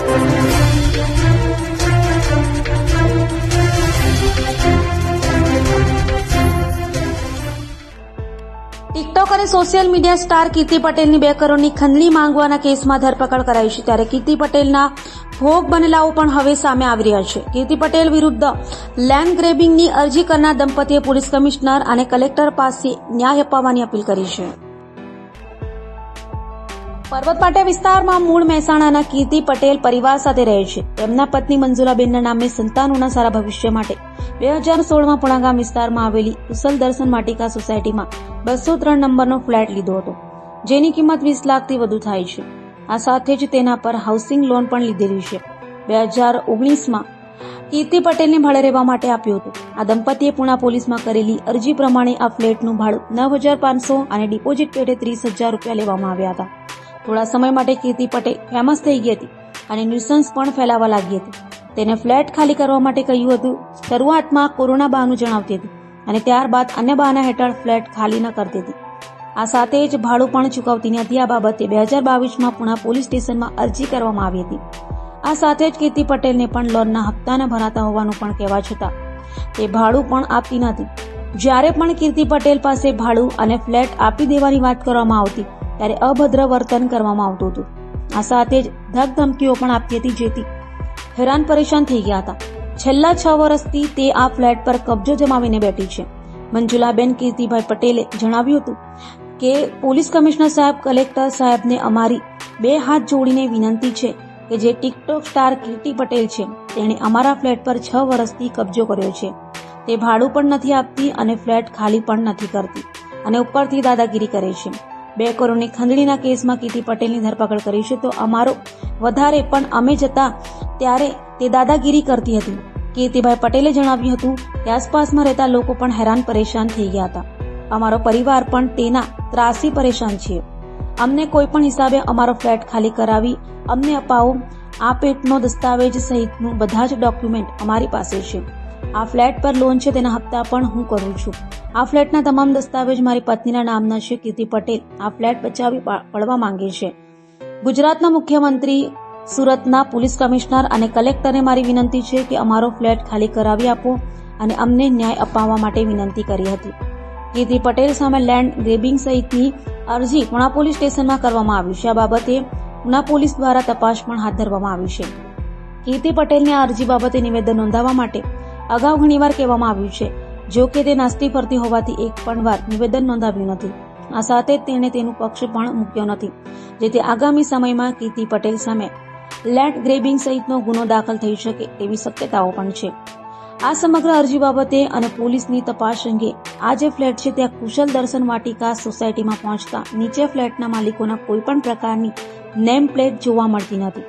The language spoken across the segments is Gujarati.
ટિકટોક અને સોશિયલ મીડિયા સ્ટાર કીર્તિ પટેલની 2 કરોડની ખંડણી માંગવાના કેસમાં ધરપકડ કરાઈ છે, ત્યારે કીર્તિ પટેલના ભોગ બનેલાઓ પણ હવે સામે આવી રહ્યા છે. કીર્તિ પટેલ વિરુદ્ધ લેન્ડ ગ્રેબિંગની અરજી કરનાર દંપતીએ પોલીસ કમિશનર અને કલેક્ટર પાસે ન્યાય અપાવવાની અપીલ કરી છે. પર્વતપાટિયા વિસ્તારમાં મૂળ મહેસાણાના કીર્તિ પટેલ પરિવાર સાથે રહે છે. તેમના પત્ની મંજુલાબેનના નામે સંતાનોના સારા ભવિષ્ય માટે 2016માં પુણાગામ વિસ્તારમાં આવેલી કુશલ દર્શન વાટિકા સોસાયટીમાં 203 નંબરનો ફ્લેટ લીધો હતો, જેની કિંમત 20 લાખથી વધુ થાય છે. આ સાથે જ તેના પર હાઉસિંગ લોન પણ લીધેલી છે. 2019માં કીર્તિ પટેલને ભાડે રહેવા માટે આપ્યું હતું. આ દંપતીએ પુણા પોલીસમાં કરેલી અરજી પ્રમાણે આ ફ્લેટનું ભાડું 9,500 અને ડિપોઝિટ પેટે 30,000 રૂપિયા લેવામાં આવ્યા હતા. થોડા સમય માટે કીર્તિ પટેલ ફેમસ થઈ ગઈ હતી અને ન્યુસન્સ પણ ફેલાવા લાગી હતી. તેને ફ્લેટ ખાલી કરવા માટે કહ્યું હતું. શરૂઆતમાં કોરોના બહાનું જણાવતી હતી અને ત્યારબાદ અન્ય બહાના હેઠળ ફ્લેટ ખાલી ન કરતી હતી. આ સાથે જ ભાડું પણ ચૂકવતી નથી. આ બાબતે 2022માં પુણા પોલીસ સ્ટેશનમાં અરજી કરવામાં આવી હતી. આ સાથે જ કીર્તિ પટેલને પણ લોનના હપ્તા ન ભરાતા હોવાનું પણ કહેવા છતાં તે ભાડું પણ આપતી નથી. જ્યારે પણ કીર્તિ પટેલ પાસે ભાડું અને ફ્લેટ આપી દેવાની વાત કરવામાં આવતી ત્યારે અભદ્ર વર્તન કરવામાં આવતું હતું. આ સાથે જ ધમકીઓ પણ આપતી હતી, જેથી હેરાન પરેશાન થઈ ગયા હતા. છેલ્લા 6 વર્ષથી તે આ ફ્લેટ પર કબજો જમાવીને બેઠી છે. મંજુલાબેન કીર્તિભાઈ પટેલે જણાવ્યું હતું કે પોલીસ કમિશનર સાહેબ, કલેક્ટર સાહેબને અમારી 2 હાથ જોડીને વિનંતી છે કે જે ટિકટોક સ્ટાર કીર્તિ પટેલ છે તેણે અમારા ફ્લેટ પર 6 વર્ષથી કબજો કર્યો છે. તે ભાડું પણ નથી આપતી અને ફ્લેટ ખાલી પણ નથી કરતી અને ઉપરથી દાદાગીરી કરે છે. 2 કરોડની ખંડણીના કેસમાં કીર્તિ પટેલની ધરપકડ કરી છે, તો અમારો વધારે પણ અમે જતા ત્યારે તે દાદાગીરી કરતી હતી. કીર્તિભાઈ પટેલે જણાવ્યું હતું કે આસપાસમાં રહેતા લોકો પણ હેરાન પરેશાન થઈ ગયા હતા. અમારો પરિવાર પણ તેના ત્રાસી પરેશાન છે. અમને કોઈ પણ હિસાબે અમારો ફ્લેટ ખાલી કરાવી અમને અપાવો. આ પેટનો દસ્તાવેજ સહિતનું બધા જ ડોક્યુમેન્ટ અમારી પાસે છે. આ ફ્લેટ પર લોન છે, તેના હપ્તા પણ હું કરું છું. આ ફ્લેટના તમામ દસ્તાવેજ મારી પત્નીના નામના છે. કીર્તિ પટેલ આ ફ્લેટ બચાવી પડવા માંગે છે. ગુજરાતના મુખ્યમંત્રી, સુરતના પોલીસ કમિશનર અને કલેક્ટરને મારી વિનંતી છે કે અમારો ફ્લેટ ખાલી કરાવી આપો અને અમને ન્યાય અપાવવા માટે વિનંતી કરી હતી. કીર્તિ પટેલ સામે લેન્ડ ગ્રેબિંગ સહિતની અરજી પુણા પોલીસ સ્ટેશનમાં કરવામાં આવી છે. આ બાબતે પુણા પોલીસ દ્વારા તપાસ પણ હાથ ધરવામાં આવી છે. કીર્તિ પટેલની આ અરજી બાબતે નિવેદન નોંધાવવા માટે અગાઉ ઘણીવાર કહેવામાં આવ્યું છે, જો કે તે નાસ્તી ફરતી હોવાથી એક પણ વાર નિવેદન નોંધાવ્યું નથી. આ સાથે જ તેણે તેનું પક્ષ પણ મૂક્યો નથી, જેથી આગામી સમયમાં કીર્તિ પટેલ સામે લેન્ડ ગ્રેબિંગ સહિતનો ગુનો દાખલ થઈ શકે તેવી શક્યતાઓ પણ છે. આ સમગ્ર અરજી બાબતે અને પોલીસની તપાસ અંગે આ જે ફ્લેટ છે ત્યાં કુશલ દર્શન વાટિકા સોસાયટીમાં પહોંચતા નીચે ફ્લેટના માલિકોના કોઈપણ પ્રકારની નેમ પ્લેટ જોવા મળતી નથી.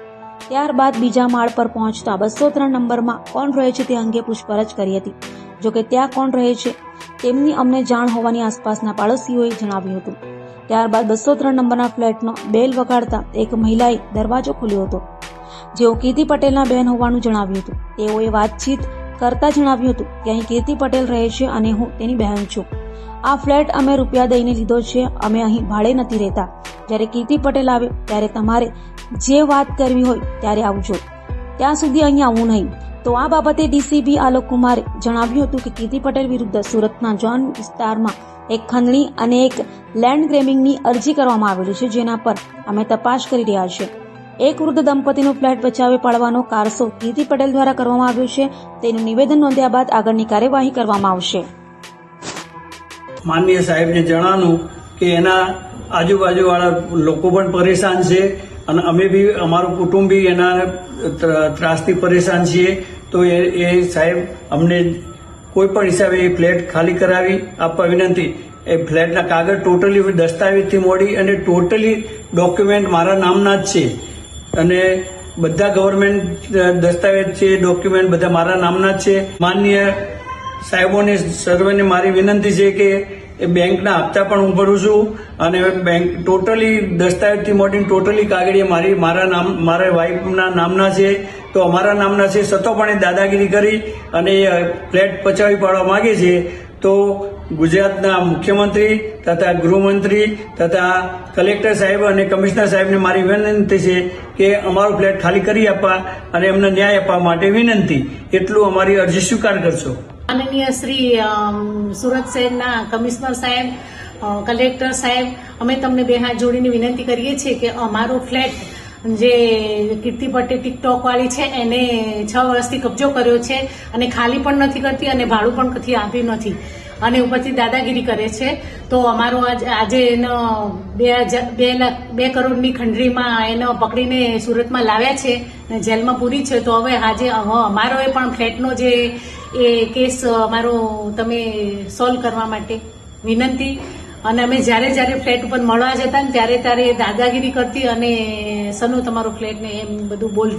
ત્યારબાદ બીજા માળ પર પહોંચતા 203 નંબરમાં કોણ રહે છે તે અંગે પૂછપરછ કરી હતી. જોકે ત્યાં કોણ રહે છે તેમની અમને જાણ હોવાની આસપાસના પાડોશીઓએ જણાવ્યું હતું. ત્યારબાદ 203 નંબરના ફ્લેટનો બેલ વગાડતા એક મહિલાએ દરવાજો ખોલ્યો હતો, જેઓ કીર્તિ પટેલના બહેન હોવાનું જણાવ્યું હતું. તેઓએ વાતચીત કરતા જણાવ્યું હતું કે અહીં કીર્તિ પટેલ રહે છે અને હું તેની બહેન છું. આ ફ્લેટ અમે રૂપિયા દઈને લીધો છે. અમે અહીં ભાડે નથી રહેતા. જ્યારે કીર્તિ પટેલ આવે ત્યારે તમારે જે વાત કરવી હોય ત્યારે આવજો, ત્યાં સુધી અહીં આવવું નહીં. તો આ બાબતે ડીસીપી આલોક કુમારે જણાવ્યું હતું કે કીર્તિ પટેલ વિરુદ્ધ સુરતના જોન વિસ્તારમાં એક ખંડણી અને એક લેન્ડ ગ્રેબિંગની અરજી કરવામાં આવેલી છે, જેના પર અમે તપાસ કરી રહ્યા છીએ. એક વૃદ્ધ દંપતીનો ફ્લેટ બચાવી પાડવાનો કારસો કીર્તિ પટેલ દ્વારા કરવામાં આવ્યો છે. તેનું નિવેદન નોંધ્યા બાદ આગળની કાર્યવાહી કરવામાં આવશે. માનનીય સાહેબને જણાવવાનું કે એના આજુબાજુવાળા લોકો પણ પરેશાન છે અને અમે બી અમારું કુટુંબ બી એના ત્રાસથી પરેશાન છીએ. તો એ સાહેબ અમને કોઈ પણ હિસાબે એ ફ્લેટ ખાલી કરાવી આપવા વિનંતી. એ ફ્લેટના કાગળ ટોટલી દસ્તાવેજથી મોડી અને ટોટલી ડોક્યુમેન્ટ મારા નામના જ છે અને બધા ગવર્મેન્ટ દસ્તાવેજ છે, ડોક્યુમેન્ટ બધા મારા નામના જ છે. માનનીય સાહેબોને સર્વેને મારી વિનંતી છે કે એ બેંકના હપ્તા પણ હું ભરું છું અને બેંક ટોટલી દસ્તાવેજથી મોડીને ટોટલી કાગળિયા મારા વાઇફના નામના છે, તો અમારા નામના છે. છતાં પણ એ દાદાગીરી કરી અને એ ફ્લેટ પચાવી પાડવા માંગે છે. તો ગુજરાતના મુખ્યમંત્રી તથા ગૃહમંત્રી તથા કલેક્ટર સાહેબ અને કમિશનર સાહેબને મારી વિનંતી છે કે અમારો ફ્લેટ ખાલી કરી આપવા અને એમને ન્યાય આપવા માટે વિનંતી. એટલું અમારી અરજી સ્વીકાર કરશો. માનનીય શ્રી સુરત શહેરના કમિશનર સાહેબ, કલેક્ટર સાહેબ, અમે તમને બે હાથ જોડીને વિનંતી કરીએ છીએ કે અમારો ફ્લેટ જે કીર્તિ પટેલ ટિકટોક વાળી છે એને 6 વર્ષથી કબજો કર્યો છે અને ખાલી પણ નથી કરતી અને ભાડું પણ કથી આપ્યું નથી અને ઉપરથી દાદાગીરી કરે છે. તો અમારો આજે એનો 2 કરોડની ખંડરીમાં એનો પકડીને સુરતમાં લાવ્યા છે અને જેલમાં પૂરી છે. તો હવે આજે અમારો એ પણ ફ્લેટનો જે એ કેસ અમારો તમે સોલ્વ કરવા માટે વિનંતી. અને અમે જ્યારે ફ્લેટ ઉપર મળવા જતા ને ત્યારે દાદાગીરી કરતી અને સનુ તમારો ફ્લેટ ને એમ બધું બોલતી.